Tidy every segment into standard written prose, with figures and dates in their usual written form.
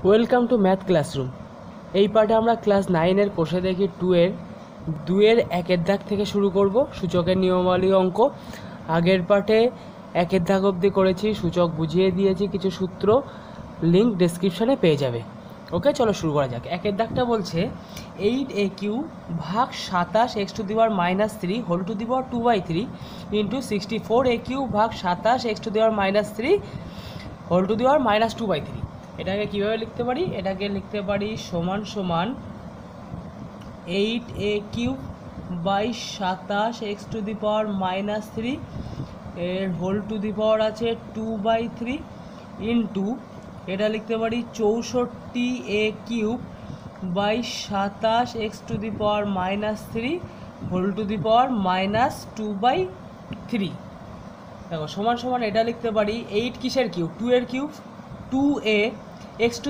Welcome to math classroom. এই পার্টে আমরা ক্লাস 9-এর কোষে দেখি 2-এর একের দাগ থেকে শুরু করব, সূচকের নিয়মাবলী অঙ্ক। আগের পার্টে একের দাগ অবধি করেছি, সূচক বুঝিয়ে দিয়েছি, কিছু সূত্র লিঙ্ক ডেসক্রিপশানে পেয়ে যাবে। ওকে, চলো শুরু করা যাক। একের দাগটা বলছে 8AQ ভাগ 27 x⁻³ whole to the power 2/3 into 64AQ ভাগ 27 x⁻³ whole to the power -2/3। এটাকে কীভাবে লিখতে পারি? এটাকে লিখতে পারি সমান সমান 8AQ বাই 27 x⁻³ এর হোল টু দি পাওয়ার আছে 2/3 ইন্টু এটা লিখতে পারি 64AQ by 27 x⁻³ whole to the power -2/3। দেখো সমান সমান এটা লিখতে পারি 8 কিসের কিউব? 2 এর কিউব, 2a x⁻³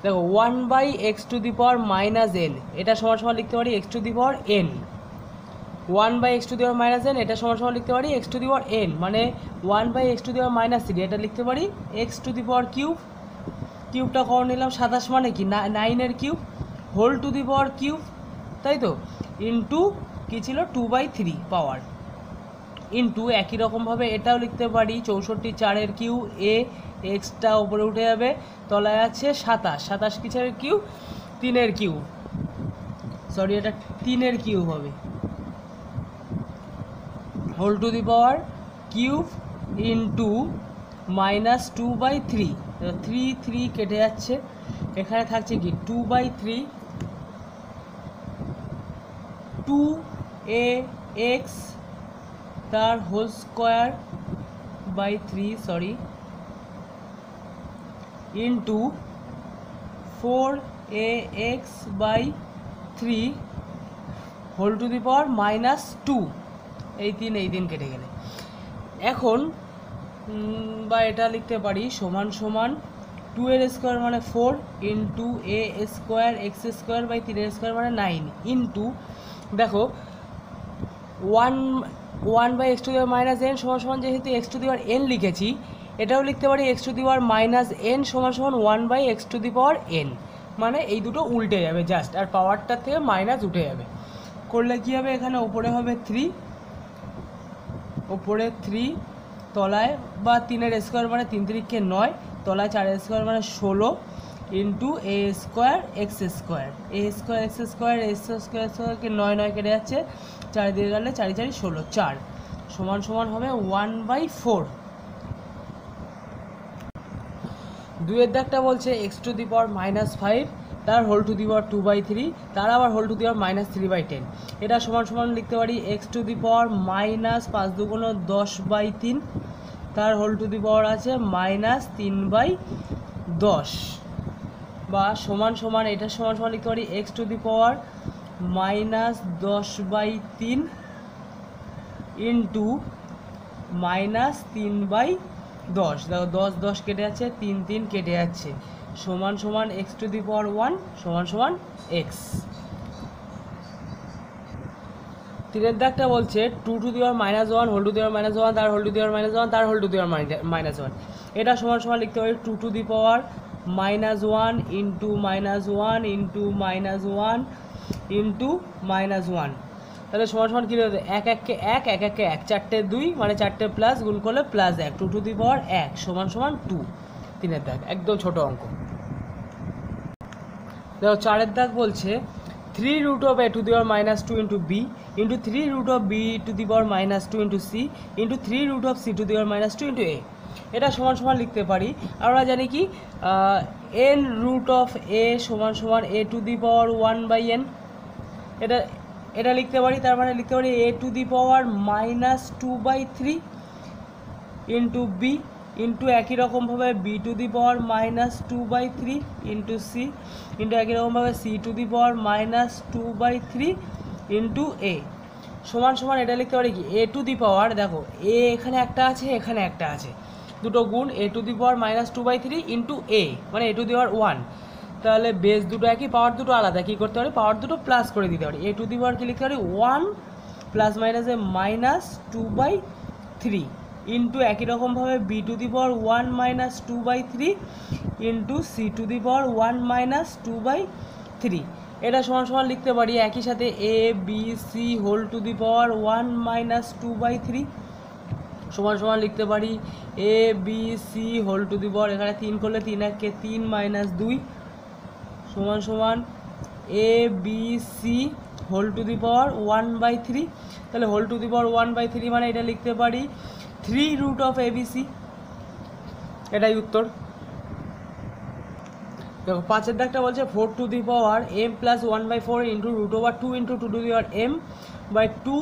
দেখো 1/x⁻n, এটা সমান সমান লিখতে পারি x⁻n। 1/x⁻n এটা সমান সমান লিখতে পারি x⁻n, মানে 1/x⁻³ এটা লিখতে পারি x⁻³ কিউবটা করে নিলাম, 27 মানে কি 9 এর cube whole to the power cube, তাই তো, ইন্টু কী ছিল 2/3 পাওয়ার, ইন্টু একই রকমভাবে এটাও লিখতে পারি 64 4 এর কিউ, এ এক্সটা উপরে উঠে যাবে, তলায় আছে 27 কিসের কিউ? 3 এর কিউ, সরি এটা 3 এর কিউব হবে, whole to the power cube into -2/3। 3 কেটে যাচ্ছে, এখানে থাকছে কি 2/3 2ax তার whole square by 3 sorry into 4ax by 3 whole to the power -2। এই তিন কেটে গেলে এখন বা এটা লিখতে পারি সমান সমান 2 এর স্কোয়ার মানে 4 into a square x square by 3 এর স্কোয়ার মানে 9 ইন্টু দেখো 1/x⁻n সমান সমান যেহেতু x⁻n লিখেছি, এটাও লিখতে পারি x⁻n সমান সমান 1/x⁻n, মানে এই দুটো উল্টে যাবে জাস্ট, আর পাওয়ারটার থেকে মাইনাস উঠে যাবে। করলে কী হবে? এখানে ওপরে হবে 3, ওপরে 3, তলায় বা 3 এর স্কোয়ার মানে 3 3 9, তলায় 4 এর স্কোয়ার মানে 16 into a square x square, a square x square স্কোয়ারকে 9 কেটে যাচ্ছে, 4 দিয়ে গেলে 4 4 16 4 সমান সমান হবে 1/4। দুইয়ের দাগটা বলছে x⁻5 তার হোল টু দি পাওয়ার 2/3 তার আবার হোল টু দি পাওয়ার -3/10, এটা সমান সমান লিখতে পারি x⁻5 × 10/3 তার হোল টু দি পাওয়ার আছে -3/10, বা সমান সমান এটা সমান সমান লিখতে পারি x⁻10/3 ইন্টু -3/10। দেখো 10 কেটে যাচ্ছে, 3 কেটে যাচ্ছে, সমান সমান x⁻1 সমান সমান x। তিনের দাগটা বলছে 2 to the power -1 whole to the power -1 তার হোল টু দি পাওয়ার -1 তার হোল টু দি পাওয়ার -1, এটা সমান সমান লিখতে পারি 2 to the power -1 into -1 into -1 into -1, তাহলে সমান সমান কী হতে? 1 1 1 1 1 1 4টে 2 মানে 4টে প্লাস, গুণ করলে +1, 2 টু দি পাওয়ার 1 সমান সমান 2। তিনের দাগ একদম ছোট অঙ্ক। দেখো চারের দাগ বলছে 3√a two the power -2 into b into 3√b two the power -2 into c into 3√c two the power -2 into a, এটা সমান সমান লিখতে পারি, আমরা জানি কি n√a সমান সমান a two the power 1/n, এটা লিখতে পারি, তার মানে লিখতে পারি a two the power -2/3 into b into একই রকমভাবে b two the power -2/3 into c into একই রকমভাবে c two the power -2/3 into a সমান সমান এটা লিখতে পারি কি a টু দি পাওয়ার, দেখো a এখানে একটা আছে এখানে একটা আছে, দুটো গুণ a two the power -2/3 into a মানে a টু দি পাওয়ার 1, তাহলে বেস দুটো একই পাওয়ার দুটো আলাদা, কী করতে পারি? পাওয়ার দুটো প্লাস করে দিতে পারি, a টু দি পাওয়ার কি লিখতে পারি 1 প্লাস মাইনাসে -2/3 ইন্টু একই রকমভাবে B to the power 1 minus 2/3 into C to the power 1 minus 2/3। এটা সমান সমান লিখতে পারি একই সাথে A B C whole to the power 1 minus 2/3 সমান সমান লিখতে পারি A B C whole to the power, এখানে 3 করলে 3 একে 3 মাইনাস 2 সমান সমান A B C whole to the power 1/3। তাহলে হোল টু দি পাওয়ার 1/3 মানে এটা লিখতে পারি 3 রুট অফ এবিসি, এটাই উত্তর। দেখো 5-এর দাগটা বলছে 4 to the power m plus 1/4 into root over 2 into 2 to the power m by 2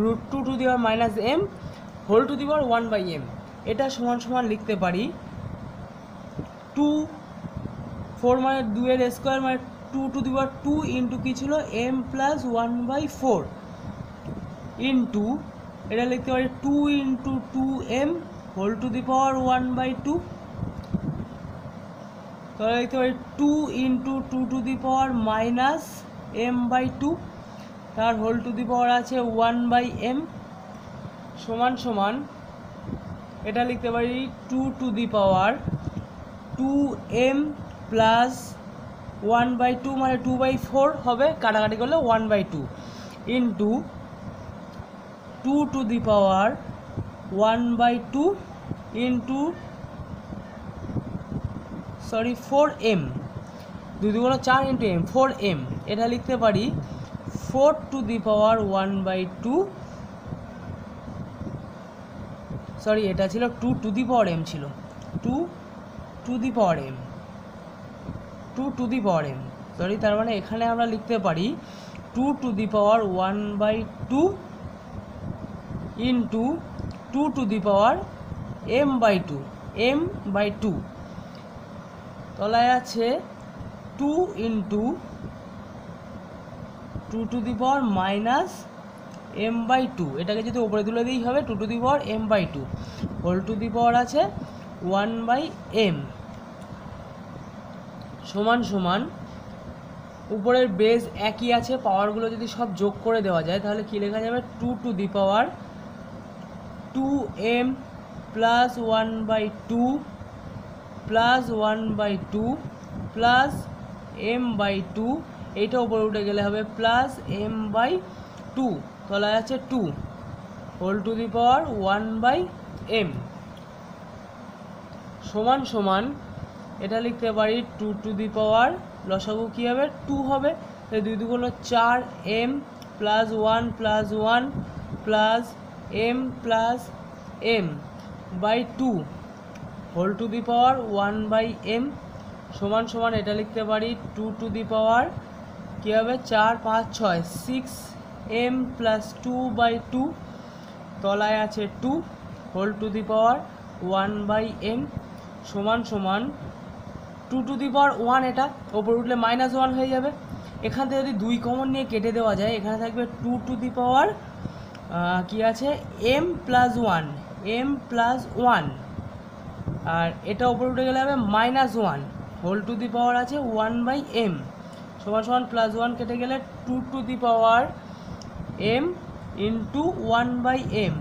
root 2 to the power minus m whole to the power 1/m। এটা সমান সমান লিখতে পারি 2 4 মানে 2 এর স্কোয়ার মানে 2 টু দি পাওয়ার 2 ইন্টু কী ছিল m প্লাস 1/4 ইন্টু এটা লিখতে পারি 2 into 2m whole to the power 1/2। তাহলে লিখতে পারি 2 into 2 to the power minus m/2, তার হোল টু দি পাওয়ার আছে 1/m সমান সমান এটা লিখতে পারি 2 to the power 2m plus 1/2 মানে 2/4 হবে, কাটাকাটি করলে 1/2 into 2 to the power 1/2 into 4m 2 2 4 into m 4m। এটা লিখতে পারি 4 টু দি পাওয়ার 1/2 সরি এটা ছিল 2 টু দি পাওয়ার m ছিল 2 to the power m 2 to the power m sorry, তার মানে এখানে আমরা লিখতে পারি 2 to the power 1/2 into 2 to the power m/2 তলায় আছে 2 into 2 to the power minus m/2, এটাকে যদি উপরে তুলে দিই হবে 2 to the power m/2 whole to the power আছে 1/m সমান সমান উপরের বেস একই আছে, পাওয়ারগুলো যদি সব যোগ করে দেওয়া যায় তাহলে কী লেখা যাবে 2 to the power 2m plus 1/2 plus 1/2 plus m/2, এইটা উপরে উঠে গেলে হবে প্লাস m/2 তলায় আছে 2 whole to the power 1/m সমান সমান এটা লিখতে পারি 2 টু দি পাওয়ার লসাগু কী হবে 2 হবে, 2 2 হলো 4m plus 1 plus 1 plus m plus m/2 whole to the power 1/m সমান সমান এটা লিখতে পারি 2 টু দি পাওয়ার কী হবে 4 5 6 6m প্লাস 2/2 তলায় আছে 2 whole to the power 1/m সমান সমান 2 টু দি পাওয়ার 1, এটা ওপর উঠলে -1 হয়ে যাবে। এখান থেকে যদি 2 কমন নিয়ে কেটে দেওয়া যায় এখানে থাকবে 2 টু দি পাওয়ার কি আছে m প্লাস 1 আর এটা ওপর উঠে গেলে হবে -1 হোল টু দি পাওয়ার আছে 1/m সমান সমান +1 কেটে গেলে 2 to the power m into 1/m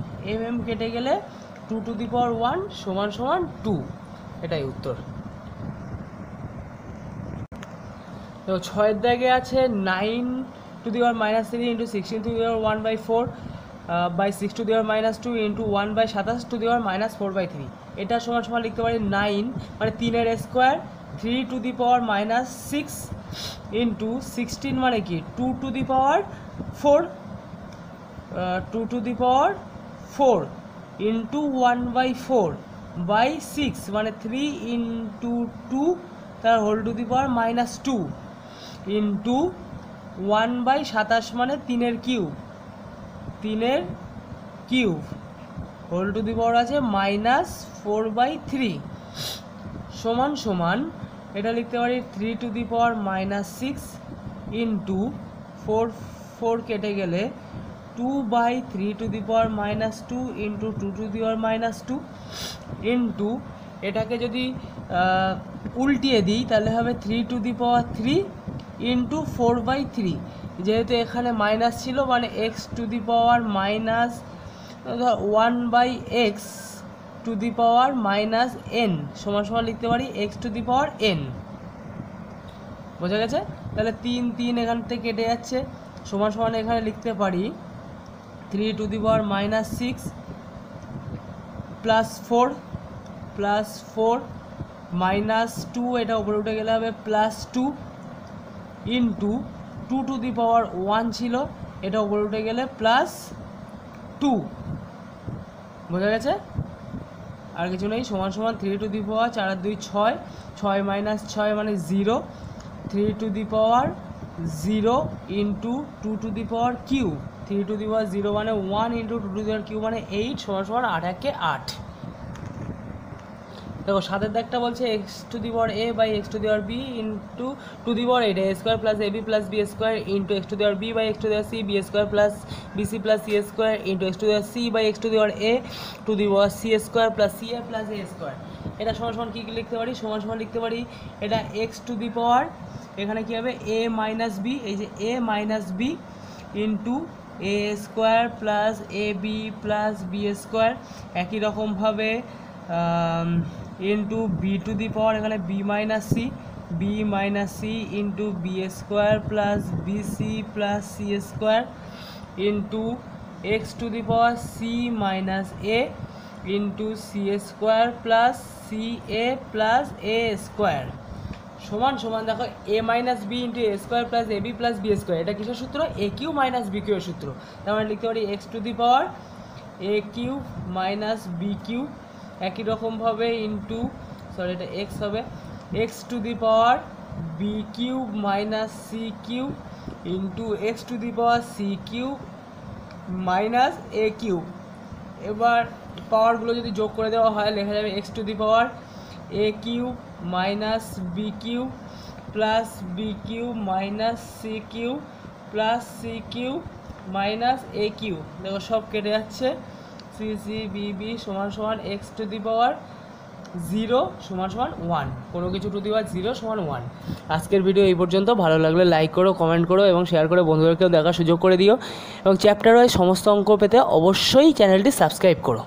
m কেটে গেলে 2 টু দি পাওয়ার 1 সমান সমান 2, এটাই উত্তর। তো 6-এর দাগে আছে 9 to the power -3 into 16 to the power 1/4 by 6 to the power -2 into 1/27 to the power -4/3। এটা সমান সমান লিখতে পারি 9 মানে 3-এর square 3 to the power -6 into 16 মানে কি 2 to the power 4 2 to the power 4 into 1/4 by 6 মানে 3 ইন্টু 2 তার whole to the power -2 into 1/27 মানে 3-এর cube whole to the power আছে -4/3 সমান সমান এটা লিখতে পারি 3 টু দি পাওয়ার -6 ইন্টু 4 কেটে গেলে 2/3 two the power -2 into 2 to the power -2 into এটাকে যদি উল্টিয়ে দিই তাহলে হবে 3 টু দি পাওয়ার 3 ইন্টু 4/3, যেহেতু এখানে মাইনাস ছিল মানে x to the power one by x to the power minus n সমান সমান লিখতে পারি x to the power n. বোঝা গেছে? তাহলে 3 3 এখান থেকে কেটে যাচ্ছে, সমান সমান এখানে লিখতে পারি 3 to the power minus 6 plus 4 minus 2, এটা উপরে উঠে গেলে হবে plus 2 into 2 to the power 1 ছিল, এটা উপরে উঠে গেলে প্লাস 2। বোঝা গেছে? আর কিছু নেই, সমান সমান 3 to the power 4 R 2 6, 6 minus 6 মানে 0, 3 to the power 0 into 2 to the power Q, 3 to the power 0 মানে 1 into 2 to the power Q মানে 8 সমান সমান 8 একে 8। দেখো সাতের দাগটা বলছে x to the power a by x to the power b into to the power 8 a square plus a b plus b square into x to the power b by x to the power c b square plus bc plus c square into x to the power c by x to the power a to the power c square plus c a plus a square. এটা সমান সমান কী কী লিখতে পারি? সমান সমান লিখতে পারি এটা এক্স টু দি পাওয়ার, এখানে কী হবে এ মাইনাস বি, এই যে a minus b into a square plus a b plus b square, একই রকমভাবে into b to the power এখানে b minus c into b square plus bc plus c square into x to the power c minus a into c square plus c a plus a square সমান সমান দেখো a minus b into a square plus a b plus b square. এটা কিসের সূত্র? এ cube minus b cube এর সূত্র। তার মানে লিখতে পারি x to the power a cube minus b cube, একই রকমভাবে ইন্টু এটা এক্স হবে x to the power b cube minus c cube into x to the power c cube minus a cube. এবার পাওয়ারগুলো যদি যোগ করে দেওয়া হয় লেখা যাবে x to the power a cube minus b cube plus b cube minus c cube plus C cube minus a cube. দেখো সব কেটে যাচ্ছে, সি সি বি বি সমান সমান এক্স টু দি পাওয়ার 0 সমান সমান 1, কোনো কিছু টু দি পাওয়ার 0 সমান 1। আজকের ভিডিও এই পর্যন্ত। ভালো লাগলে লাইক করো, কমেন্ট করো এবং শেয়ার করে বন্ধুদেরকেও দেখার সুযোগ করে দিও এবং চ্যাপ্টার ওয়াইজ সমস্ত অঙ্ক পেতে অবশ্যই চ্যানেলটি সাবস্ক্রাইব করো।